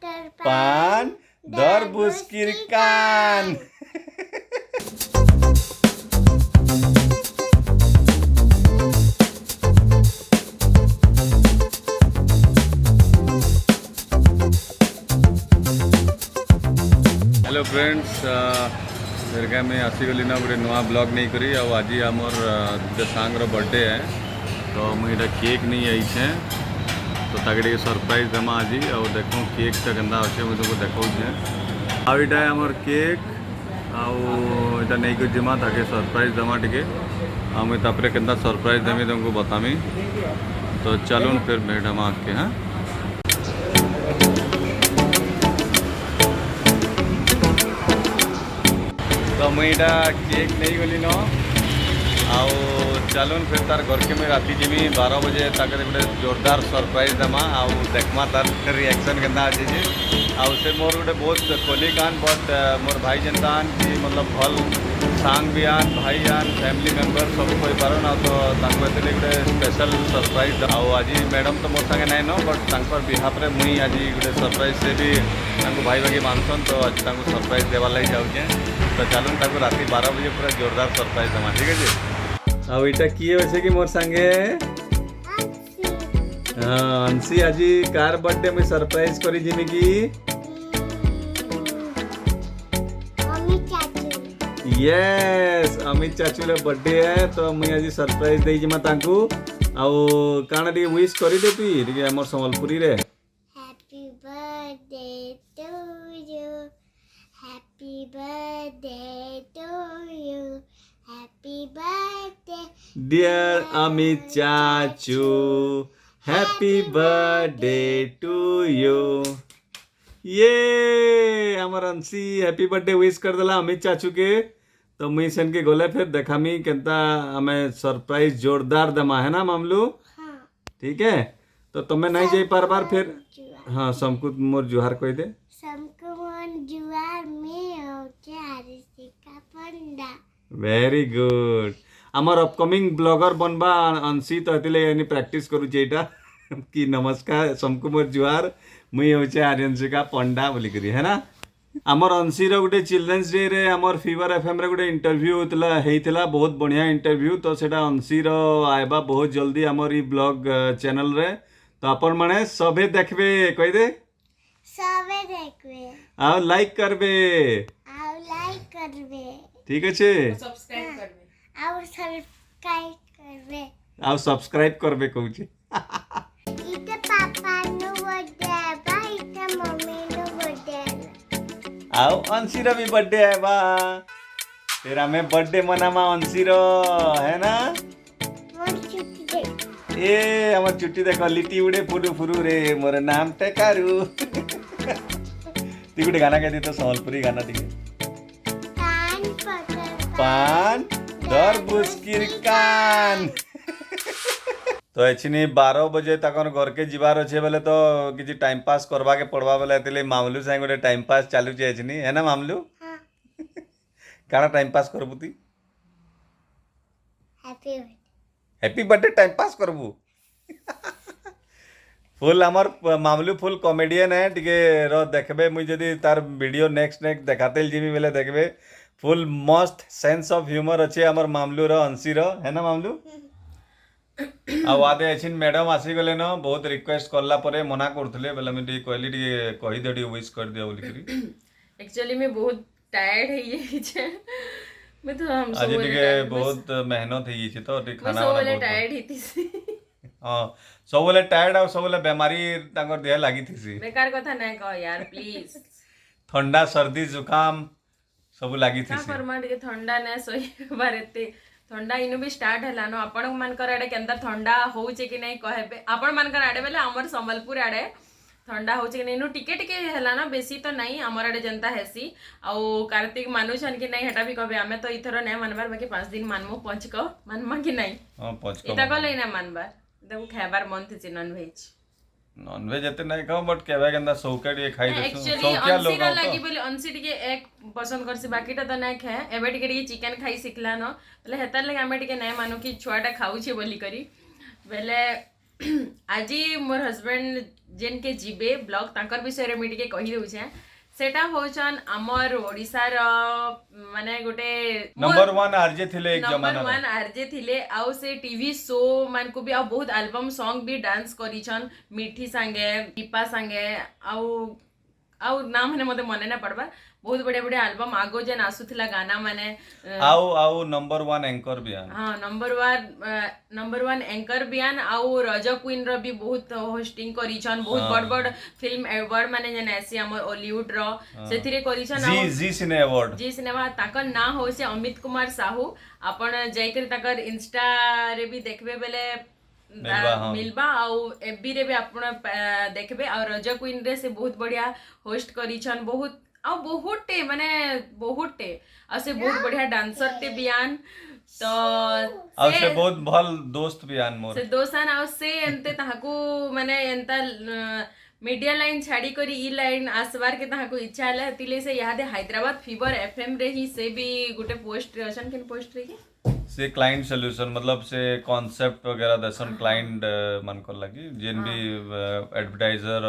पान तरबूज की कान। हेलो फ्रेंड्स, मेरे में आसीगली ना गोटे नुआ ब्लॉग नहीं करी। आज आमर दुटा सांगर बर्थडे है तो मुझे केक नहीं आईचे तो ताके सरप्राइज देमा आज। और देखो केकटा केन्दा अच्छे मुझे तुमको देखा आईटा आमर केक आईटा नहीं कर जिमा ताके सरप्राइज देमा टिके मुझे केन्दा सरप्राइज देमी तुमको बतामी। तो चलो फिर भेटमा आके। हाँ तो मुझे केक नहीं गली न आउ चलून फिर तार घर के मैं राति जिमी 12 बजे ताके गोटे जोरदार सरप्राइज देमा आउ देखमा तार रिएक्शन केन्ता अच्छे। आउ से मोर गोटे बहुत कोलिक आन बट मोर भाई जनता आन कि मतलब भल सांग भी आन भाई आन फैमिली मेम्बर सब कोई पार ना तो गोटे स्पेशल सरप्राइज। आउ आज मैडम तो मोर संगे नाइन न बट बिहाफ मुई आज गोटे सरप्राइज से भी भाई भागी मानसन तो आज सरप्राइज देवार लगी जाऊे। तो चलून राति 12 बजे पूरा जोरदार सरप्राइज देमा। ठीक है आउ इटा किए वैसे कि मोर संगे हाँ अंशी आज कार बर्थडे में सरप्राइज करी जिमी की यस अमित चाचू बर्थडे है तो मुझे आज सरप्राइज दे जिमा तांकू आउ काना टी विश करी दे तुई टी हमर संबलपुरी रे happy birthday to you happy birthday to you happy birthday dear Amit चाचू हैप्पी बर्थडे टू यू। ये हमर अंशी हैप्पी बर्थडे विश कर देला अमित चाचू के। तो मुई सेन के गोले फिर देखामी केनता हमें सरप्राइज जोरदार दमा है ना मामलू। हाँ ठीक है तो तुम्हें नहीं जाई पार बार फिर हाँ समकुत मोर जुहार कह दे सबको मन जुआर में होके आरसी का पंडा। वेरी गुड आमर अपकमिंग ब्लॉगर बनबा अंशी तो हेतिले यानी प्रैक्टिस करू जेटा कि नमस्कार समको मोर जुहार मुई होचे आर्यंशी का पंडा बोली करी है ना। आमर अंशी रो गोटे चिल्ड्रेन्स डे रे आमर फीवर एफएम रे गोटे इंटरव्यू होता बहुत बढ़िया इंटरव्यू तो सेटा अंशी रो आएबा बहुत जल्दी आमर ई ब्लॉग चैनल रे तो अपन माने सभे देखबे कह दे सबे देखबे आ लाइक करबे आउ लाइक करबे ठीक अच्छे सब्सक्राइब करबे आउ सब्सक्राइब करबे आ सब्सक्राइब करबे कहूचे इते पापा नु बर्थडे बा इते मम्मी नु बर्थडे आओ अंशी रो भी बर्थडे है बा तेरा में बर्थडे मनामा अंशी रो है ना। मोर छुट्टी दे ए हमार चुट्टी देखो लिट्टी उड़े फुरू फुरू रे मोर नाम टेकारू ती गोटे गाना कहती तो संबलपुरी गाना टी कान पकड़ पान तरबूज की कान। तो एक्चुअली 12 बजे तक घर के जीवार अच्छे बेले तो किसी टाइम पास करवा के पड़वा बेले एतले मामलू साथ गोटे टाइम पास चालू एक्चुअली है ना मामलू। हाँ काना टाइम पास करबू ती happy happy birthday time pass करबू फुल आमर मामलू फुल कॉमेडियन है टिके रो देखबे मुझे जदी तार वीडियो नेक्स्ट देखाते जिमी बेले देखबे फुल मस्त सेंस ऑफ ह्यूमर अच्छे आमर मामलू रो अंशी रो है ना मामलू। आदे अच्छी मैडम आसीगले न बहुत रिक्वेस्ट करला परे मना करथले बेले मैं कहली कही दे विश कर दिया बोली करी एक्चुअली मैं बहुत टायर्ड है ये मैं तो हम आज टिके बहुत मेहनत है ये तो खाना सब वाले टायर्ड ही थी हां सब वाले टायर्ड आ सब वाले बीमारी ताकर देह लागी थी बेकार कथा नहीं कहो यार प्लीज ठंडा सर्दी जुकाम सब लागी थी फरमा टिके ठंडा ने सही बारते ठंडा इनु भी स्टार्ट है न आपण मानकर आड़े केनता ठंडा होउचे कि नहीं कहबे आपण मानकर आड़े बेले हमर संबलपुर आड़े ठंडा होउचे कि नहीं टिके टिके हैला ना बेसी तो नहीं हमर आड़े जनता हेसी आउ कार्तिक मानुछन कि नहीं हेटा भी कहबे हमें तो इथरो नहीं मानबार बाकी 5 दिन मानमु पंचक मानमा कि नहीं हां पंचक इता को लेना मानबार देखो खाबार मन थी नॉन वेज नॉनवेज एते नहीं खाओ बट केबे केंदा सौका टिके खाई देसु एक्चुअली सौकिया लोग अंसी तो लागी बोले अंसी टिके एक पसंद करसी बाकीटा तो नहीं खाए एबे टिके टिके चिकन खाई सिखला न बोले हेतार लगे हमें टिके नहीं मानु कि छुआटा खाऊ छे बोली करी बेले आज मोर हस्बैंड जेन के जीवे ब्लॉग तांकर विषय रे मैं टिके कहि दउछे सेटा होचन हमर ओडिसा रो माने गोटे नंबर 1 आरजे थिले एक नंबर जमाना 1 आरजे थिले आउ से टीवी शो मान को भी आ बहुत एल्बम सॉन्ग भी डांस करिछन मिठी संगे दीपा संगे आउ नाम ने मते मने ना पड़बा बहुत बढ़िया बढ़िया एल्बम आगो जेन आसुथिला गाना माने आउ नंबर 1 एंकर भी हाँ नंबर 1 एंकर बियान आउ रज क्वीन रो भी बहुत होस्टिंग करिछन बहुत बड़ बड़ फिल्म अवार्ड माने जेन ऐसी हमर हॉलीवुड रो सेथिरे करिछन जी सिने अवार्ड जी सिनेमा ताकर ना हो से अमित कुमार साहू आपण जाइकर ताकर इंस्टा रे भी देखबे बेले मिलबा आउ एफबी रे भी आपण देखबे और रज क्वीन रे से बहुत बढ़िया होस्ट करिछन बहुत आ बहुते माने बहुते आ से बहुत बढ़िया डांसर टे बियान तो आ से बहुत भल दोस्त बियान मोर से दोस्तान आ से एंते ताहाकू माने एंता मीडिया लाइन छाड़ी करी ई लाइन आसबार के ताहाकू इच्छा हला हतिले से याद हैदराबाद फीवर एफएम रे ही से भी गुटे पोस्ट असन केन पोस्ट रे से क्लाइंट सॉल्यूशन मतलब से कॉन्सेप्ट वगैरह दसन क्लाइंट मन को लगी जेन भी एडवर्टाइजर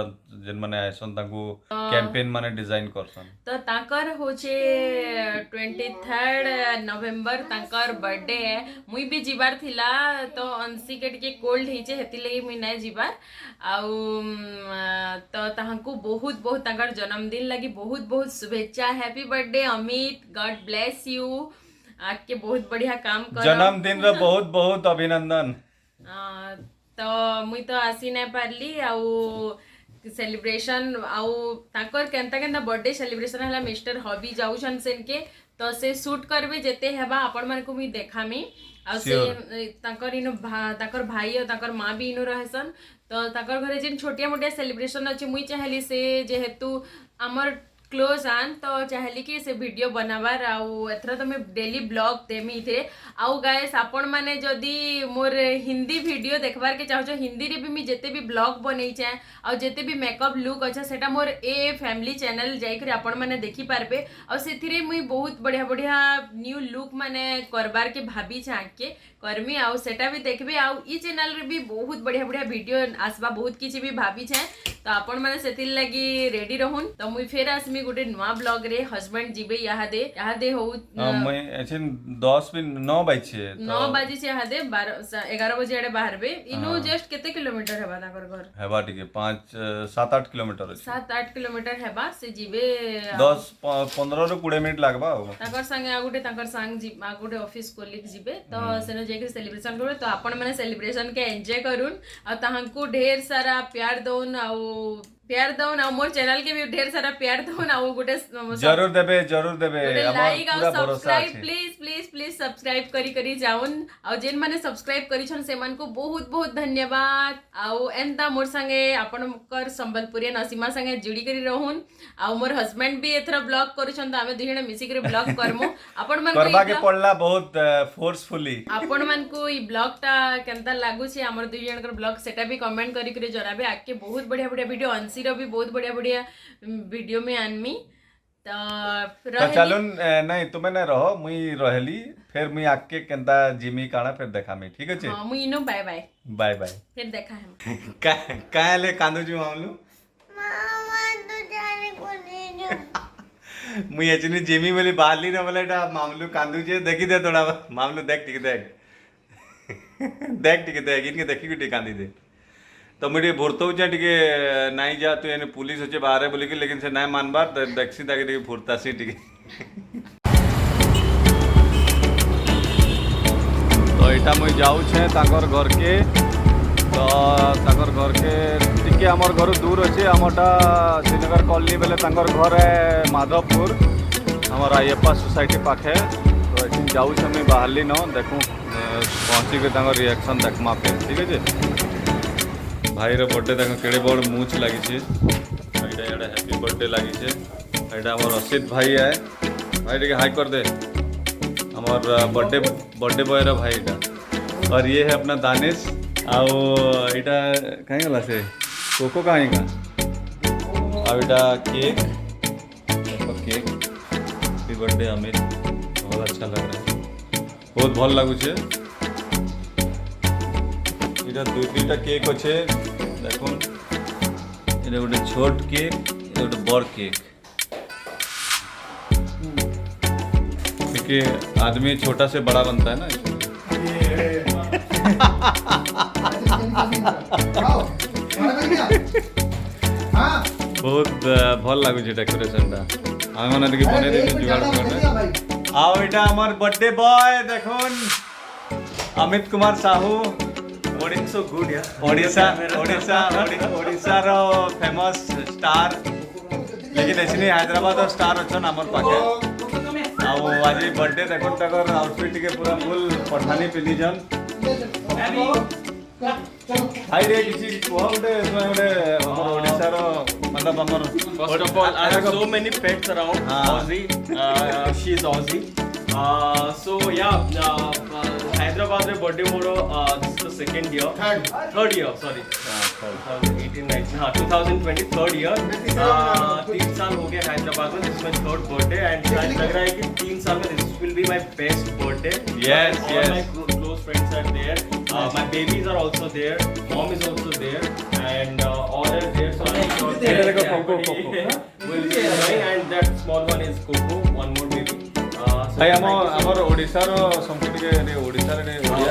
जेन माने आइसन ताकू कैंपेन माने डिजाइन करसन तो ताकर होचे 23 नवंबर ताकर बर्थडे है मुई भी जीवार थिला तो अंशी के टिके कोल्ड हिचे हेति लगी मुई नै जीवार आउ तो ताहाकू बहुत बहुत ताकर जन्मदिन लगी बहुत बहुत शुभेच्छा happy birthday Amit God bless you आके बहुत बढ़िया काम कर जन्मदिन रे बहुत बहुत अभिनंदन तो मुई तो आसी नै पारली आउ सेलिब्रेशन आउ ताकर केंता केंता बर्थडे सेलिब्रेशन हला मिस्टर हॉबी जाउछन सेन के तो से शूट करबे जेते हेबा आपण मन को मी देखामी आ से ताकर इनो ताकर भाई और ताकर माँ भी इनो रहसन तो ताकर घरे जिन छोटिया मोटिया सेलिब्रेशन अछि मुई चाहली से जेहेतु हमर क्लोज आन तो चाहली कि से वीडियो बनाबार आउ एथरा तो मैं डेली ब्लॉग देमी थे आउ गाइस आपण माने जदी मोर हिंदी वीडियो देखबार के चाहो हिंदी रे भी मी जेते भी ब्लॉग बनै छै आउ जेते भी मेकअप लुक अच्छा सेटा मोर ए फैमिली चैनल जाई कर आपण माने देखि पारबे आउ सेथिरे मुई बहुत बढ़िया बढ़िया न्यू लुक माने करबार के भाबी छै के करमी आउ सेटा भी देखबे आउ ई चैनल रे भी बहुत बढ़िया बढ़िया वीडियो आसबा बहुत किछि भी भाबी छै तो आपण माने सेतिल लगी रेडी रहून तो मुई फेर आसमी गोटे नुआ ब्लॉग रे हस्बैंड जीबे यादे हो मैं एछन 10 भी 9 बजे 9 बजे से यादे 11 बजे आडे बाहरबे इनो जस्ट केते किलोमीटर हेबा ताकर घर हेबा टिके 5 7-8 किलोमीटर 7-8 किलोमीटर हेबा से जीबे 10 15 रो 20 मिनिट लागबा ताकर संगे आ गोटे ताकर संग जी आ गोटे ऑफिस कोलिक जीबे तो सेनो जेके सेलिब्रेशन करबे तो आपण माने सेलिब्रेशन के एन्जॉय करून आ ताहांकू ढेर सारा प्यार दोन आ मोर चैनल के भी ढेर सारा प्यार दोन आ गोटे जरूर देबे लाइक आ सब्सक्राइब प्लीज सब्सक्राइब करी जाउन आ जेन माने सब्सक्राइब करिछन से मन को बहुत बहुत धन्यवाद आ एंता मोर संगे आपनकर संबलपुरी नसीमा संगे जुड़ी करी रहून आ मोर हस्बैंड भी एथरा ब्लॉग करिछन त हमें दुई जने मिसी करे ब्लॉग करमु आपन मन करबा के पड़ला बहुत फोर्सफुली आपन मन को ई ब्लॉग ता केनता लागु छै हमर दुई जनकर ब्लॉग सेटा भी कमेंट करी करे जनाबे आके बहुत बढ़िया बढ़िया वीडियो अंशी रो भी बहुत बढ़िया बढ़िया वीडियो में आनमी तो चलून नहीं तुमे न रहो मुई रहली फिर मुई आके केनता जिमी काना फिर देखामी ठीक अछि हां मुई नो बाय बाय बाय बाय फिर देखा हम काले कांदू छु मामलू मामा तो जाने को नहीं मुई एचनी जिमी बोली बाली न बोलेटा मामलू कांदू जे देखि दे थोड़ा मामलू देख टिक देख इनके देखि गुटी कांदी दे तो मुझे भूरतो टिके नाई जा तू एने पुलिस होचे बाहर बोली कि लेकिन से नाई मानबार देखसी ताकि टिके भूरतासी टिके तो एटा मुई जाऊ छे ताकर घर के तो ताकर घर के टिके हमर घर दूर अछि हमरटा श्रीनगर कॉलोनी बेले ताकर घर है माधवपुर हमर आईएपा सोसाइटी पाखे तो एठिन जाऊ छे मैं बाहरली न देखूं पहुंची के ताकर रिएक्शन देखमा पे ठीक है भाई रो बर्थडे तक केड़े बड़ मूछ लगी छे एटा एटा हैप्पी बर्थडे लगी छे एटा हमर असित भाई है भाई रे हाई कर दे हमर बर्थडे बॉय रो भाई एटा और ये है अपना दानिश आओ एटा कहीं गला से कोको कहीं का अब एटा केक देखो केक हैप्पी बर्थडे अमित बहुत अच्छा लग रहा है बहुत भल लागु छे एटा दुईटा केक अच्छे देखो ये गोटे छोट केक ये गोटे बड़ केक क्योंकि आदमी छोटा से बड़ा बनता है ना बहुत भल लगुच डेकोरेशन आम मैंने टे बन जुगाड़ आओ यहाँ आमर बर्थडे बॉय देखुन अमित कुमार साहू ओडिशार फेमस स्टार लेकिन ऐसी हैदराबाद स्टार अच्छा आमर पाखे आज बर्थडे देखो तक आउटफिट के पूरा फुल पठानी पिंधिछन हाई रे किसी कह गोटे गोटे ओडिशार मतलब हमर First of all, I have so many pets around. Aussie, she's Aussie. So yeah, Hyderabad में birthday Modo. This is the second year. Third year, sorry. 2018, 19, 2020 third year. 3 साल हो गए हैदराबाद में. This is my third birthday and शायद लग रहा है कि 3 साल में this will be my best birthday. Yes, all yes. my close friends are there. My babies are also there. Mom is also there, and all are there. So I'm sure will be enjoying. And that small one is Coco, one more baby. भाई आमर ओडिशार संस्कृति ओडिशार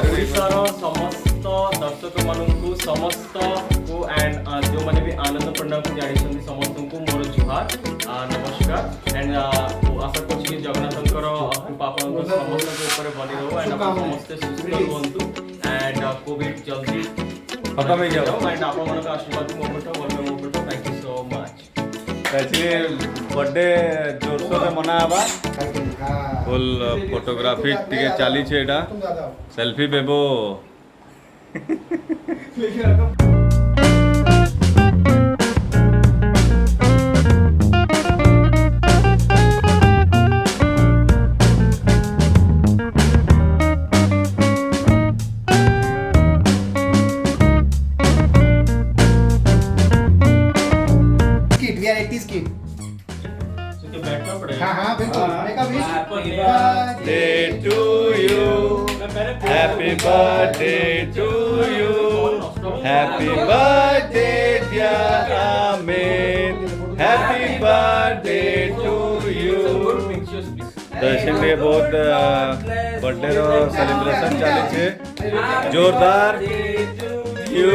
ओडिशार समस्त दर्शक मानू समस्त को एंड जो मैंने भी आनंद पंडा को जानी समस्त को मोर जुहार नमस्कार एंड आशा कर जगन्नाथ कृपा समस्त ऊपर बनी रहो एंड आप समस्त सुस्थ रुहतु एंड कोविड जल्दी खत्म हो जाओ एंड आप आशीर्वाद मोपट thank you so much birthday जोरसोर में मनावा फुल फोटोग्राफी टिके चली सेल्फी बेबो बैठना पड़ेगा हाँ बिल्कुल Birthday to you, happy birthday to you, happy birthday dear Amit, happy birthday to you. तो इसलिए बहुत बर्थडे रो सेलिब्रेशन चली छे जोरदार यू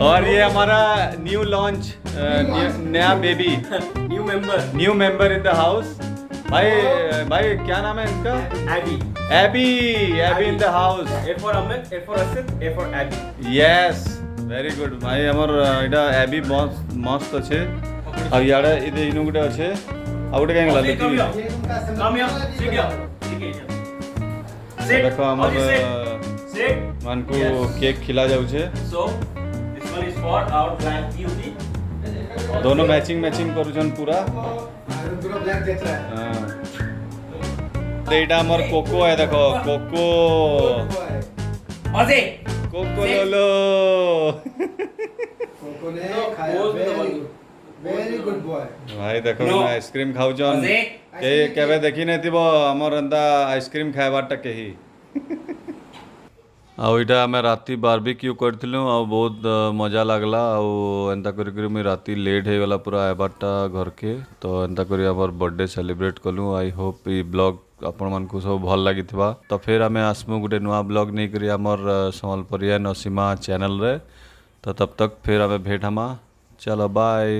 और ये हमारा न्यू लॉन्च नया baby new member in the house भाई भाई क्या नाम है इसका Abby in the house A for Amit, A for Asit, A for Abby. Yes very good भाई हमर एटा एबी मस्त अच्छे आ याडा इदे इनु गुटे अच्छे आ गुटे काहे गला Come here, sit here. ठीक है। Sit. देखो हमर Sit. मान को केक खिला जाउ छे So, this one is for our black beauty. दोनों मैचिंग करूछन पूरा पूरा ब्लैक देख रहा है हां एटा हमर कोको है देखो कोको Ozzy. कोको लोलो कोको ने खाया वेरी गुड बॉय भाई देखो ना आइसक्रीम खाउछन के केबे देखि नै थिबो हमर अंदा आइसक्रीम खायबाटा केही आउ इटा आमे राती बारबेक्यू करथिलु आ बहुत मजा लागला आ एंता करि करि मी राती लेट हे गला पूरा आबाटा घर के तो एंता करि हमर बर्थडे सेलिब्रेट कलु आई होप ई ब्लॉग आपण मन को सब भल लागिथिबा तो फिर आमे आसमु गुटे नुवा ब्लॉग नै करि हमर संबलपुरिया नसीमा चैनल रे तो तब तक फिर आमे भेट हमा चलो बाय।